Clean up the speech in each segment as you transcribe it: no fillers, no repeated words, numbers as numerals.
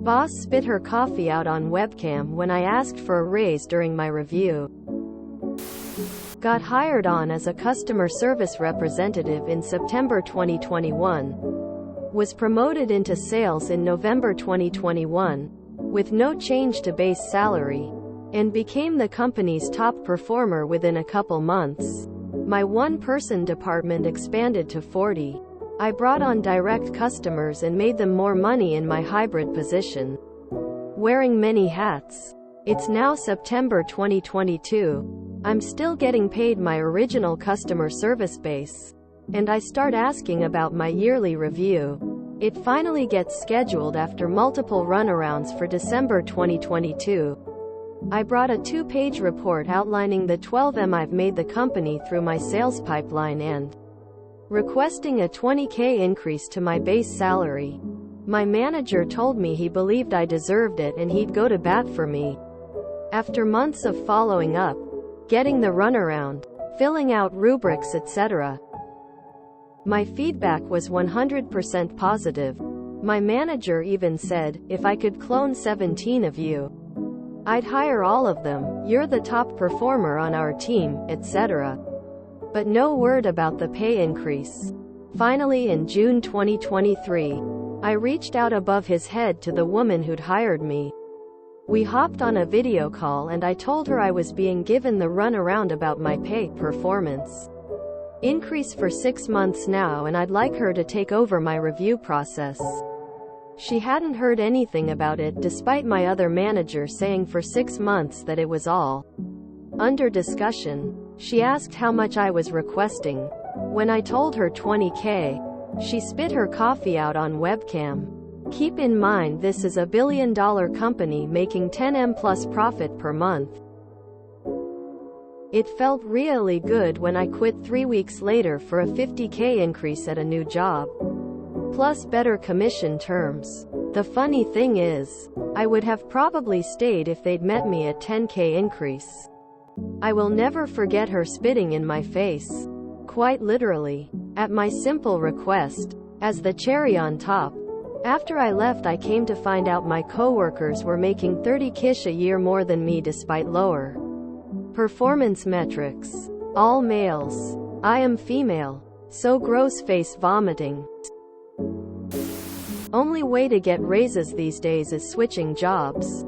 Boss spit her coffee out on webcam when I asked for a raise during my review. Got hired on as a customer service representative in September 2021. Was promoted into sales in November 2021, with no change to base salary, and became the company's top performer within a couple months. My one-person department expanded to 40. I brought on direct customers and made them more money in my hybrid position. Wearing many hats. It's now September 2022. I'm still getting paid my original customer service base. And I start asking about my yearly review. It finally gets scheduled after multiple runarounds for December 2022. I brought a 2-page report outlining the 12M I've made the company through my sales pipeline and requesting a $20K increase to my base salary. My manager told me he believed I deserved it and he'd go to bat for me. After months of following up, getting the runaround, filling out rubrics, etc., my feedback was 100% positive. My manager even said, if I could clone 17 of you, I'd hire all of them. You're the top performer on our team, etc. But no word about the pay increase. Finally, in June 2023, I reached out above his head to the woman who'd hired me. We hopped on a video call and I told her I was being given the runaround about my pay performance increase for 6 months now and I'd like her to take over my review process. She hadn't heard anything about it despite my other manager saying for 6 months that it was all under discussion. She asked how much I was requesting. When I told her $20K, she spit her coffee out on webcam. Keep in mind this is a billion-dollar company making 10M plus profit per month. It felt really good when I quit 3 weeks later for a $50K increase at a new job. Plus better commission terms. The funny thing is, I would have probably stayed if they'd met me at $10K increase. I will never forget her spitting in my face. Quite literally. At my simple request. As the cherry on top. After I left I came to find out my coworkers were making $30K a year more than me despite lower performance metrics. All males. I am female. So gross face vomiting. Only way to get raises these days is switching jobs.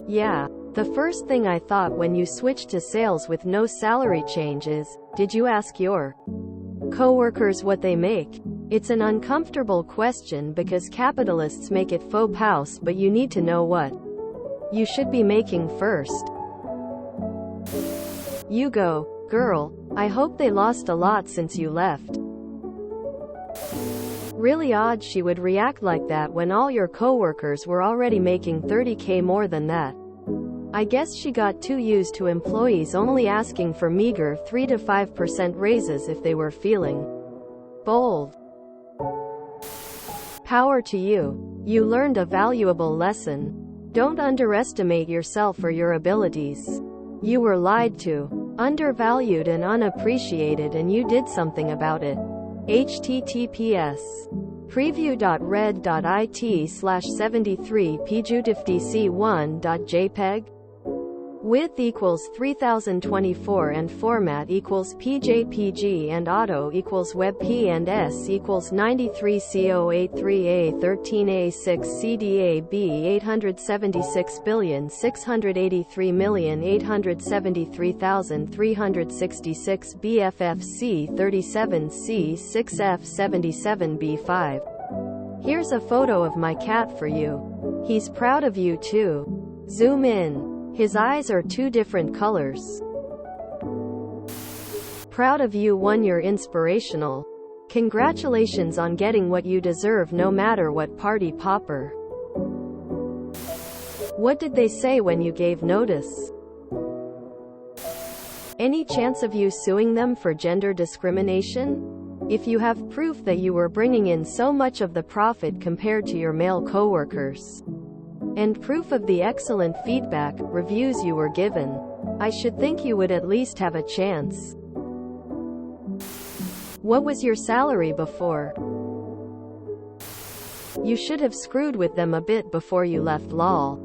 Yeah. The first thing I thought when you switch to sales with no salary change is, did you ask your coworkers what they make? It's an uncomfortable question because capitalists make it faux pas, but you need to know what you should be making first. You go, girl, I hope they lost a lot since you left. Really odd she would react like that when all your coworkers were already making $30K more than that. I guess she got too used to employees only asking for meager 3 to 5% raises if they were feeling bold. Power to you. You learned a valuable lesson. Don't underestimate yourself or your abilities. You were lied to, undervalued and unappreciated and you did something about it. https preview.red.it/73pjudifdc1.jpg Width equals 3024 and format equals PJPG and auto equals WebP and S equals 93C083A13A6 CDA B876,683,873,366 BFFC 37C6F77B5. Here's a photo of my cat for you. He's proud of you too. Zoom in. His eyes are 2 different colors. Proud of you. 1. You're inspirational. Congratulations on getting what you deserve no matter what party popper. What did they say when you gave notice? Any chance of you suing them for gender discrimination? If you have proof that you were bringing in so much of the profit compared to your male coworkers, and proof of the excellent feedback, reviews you were given, I should think you would at least have a chance. What was your salary before? You should have screwed with them a bit before you left lol.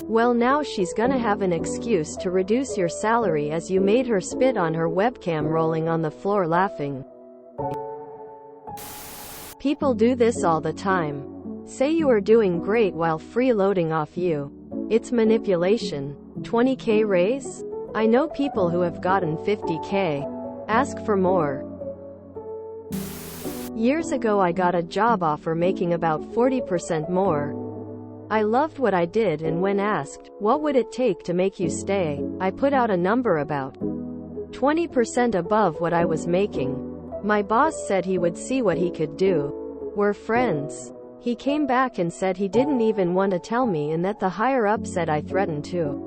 Well, now she's gonna have an excuse to reduce your salary as you made her spit on her webcam rolling on the floor laughing. People do this all the time. Say you are doing great while freeloading off you. It's manipulation. 20K raise? I know people who have gotten 50K. Ask for more. Years ago I got a job offer making about 40% more. I loved what I did, and when asked, what would it take to make you stay, I put out a number about 20% above what I was making. My boss said he would see what he could do. We're friends. He came back and said he didn't even want to tell me, and that the higher up said I threatened to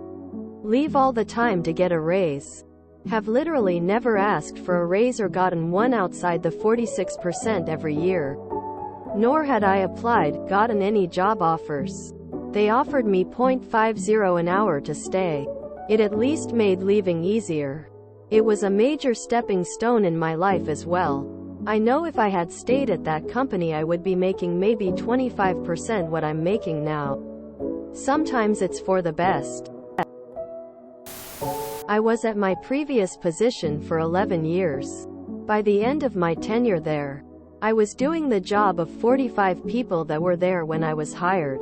leave all the time to get a raise. Have literally never asked for a raise or gotten one outside the 46% every year. Nor had I gotten any job offers. They offered me $0.50 an hour to stay. It at least made leaving easier. It was a major stepping stone in my life as well. I know if I had stayed at that company I would be making maybe 25% what I'm making now. Sometimes it's for the best. I was at my previous position for 11 years. By the end of my tenure there, I was doing the job of 45 people that were there when I was hired.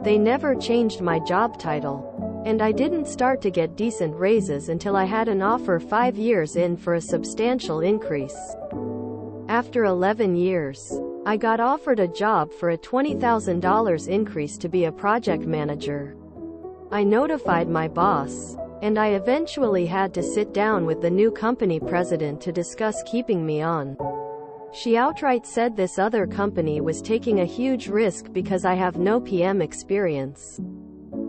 They never changed my job title. And I didn't start to get decent raises until I had an offer 5 years in for a substantial increase. After 11 years, I got offered a job for a $20,000 increase to be a project manager. I notified my boss, and I eventually had to sit down with the new company president to discuss keeping me on. She outright said this other company was taking a huge risk because I have no PM experience.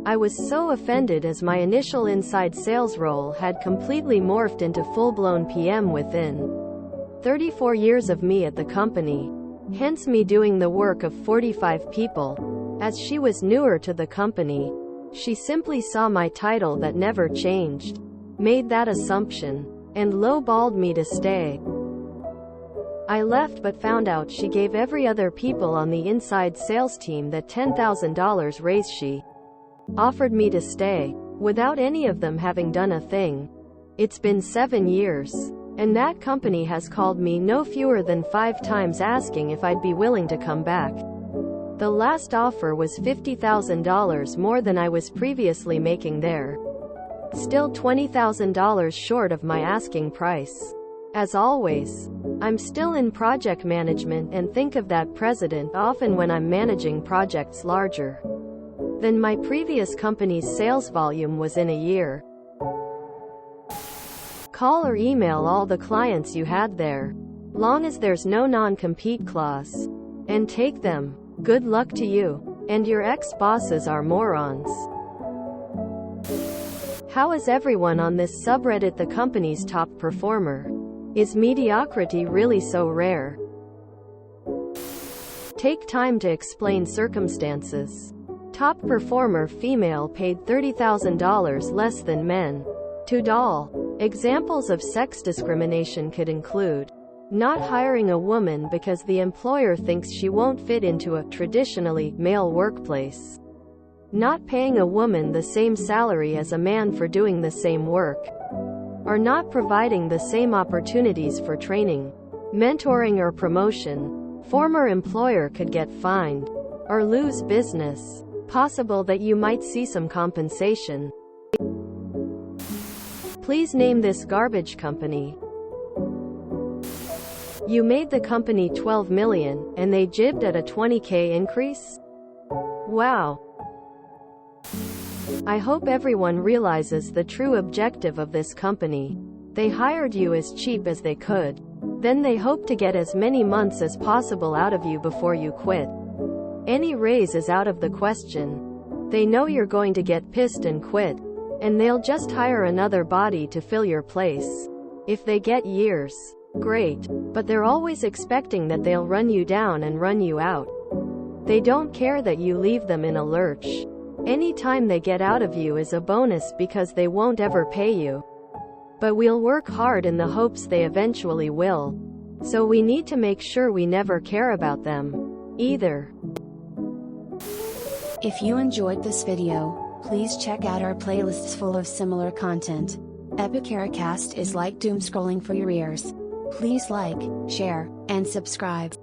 I was so offended as my initial inside sales role had completely morphed into full-blown PM within 34 years of me at the company. Hence me doing the work of 45 people. As she was newer to the company, she simply saw my title that never changed, made that assumption, and low-balled me to stay. I left but found out she gave every other people on the inside sales team that $10,000 raise she offered me to stay, without any of them having done a thing. It's been 7 years. And that company has called me no fewer than 5 times asking if I'd be willing to come back. The last offer was $50,000 more than I was previously making there. Still $20,000 short of my asking price. As always, I'm still in project management and think of that president often when I'm managing projects larger than my previous company's sales volume was in a year. Call or email all the clients you had there, long as there's no non-compete clause, and take them. Good luck to you. And your ex-bosses are morons. How is everyone on this subreddit the company's top performer? Is mediocrity really so rare? Take time to explain circumstances. Top performer female paid $30,000 less than men. $2. Examples of sex discrimination could include not hiring a woman because the employer thinks she won't fit into a traditionally male workplace, not paying a woman the same salary as a man for doing the same work, or not providing the same opportunities for training, mentoring, or promotion. Former employer could get fined or lose business. Possible that you might see some compensation. Please name this garbage company. You made the company $12 million, and they jibbed at a $20K increase? Wow. I hope everyone realizes the true objective of this company. They hired you as cheap as they could. Then they hope to get as many months as possible out of you before you quit. Any raise is out of the question. They know you're going to get pissed and quit, and they'll just hire another body to fill your place. If they get years, great, but they're always expecting that they'll run you down and run you out. They don't care that you leave them in a lurch. Any time they get out of you is a bonus because they won't ever pay you. But we'll work hard in the hopes they eventually will. So we need to make sure we never care about them either. If you enjoyed this video, please check out our playlists full of similar content. Epicaricast is like doom scrolling for your ears. Please like, share, and subscribe.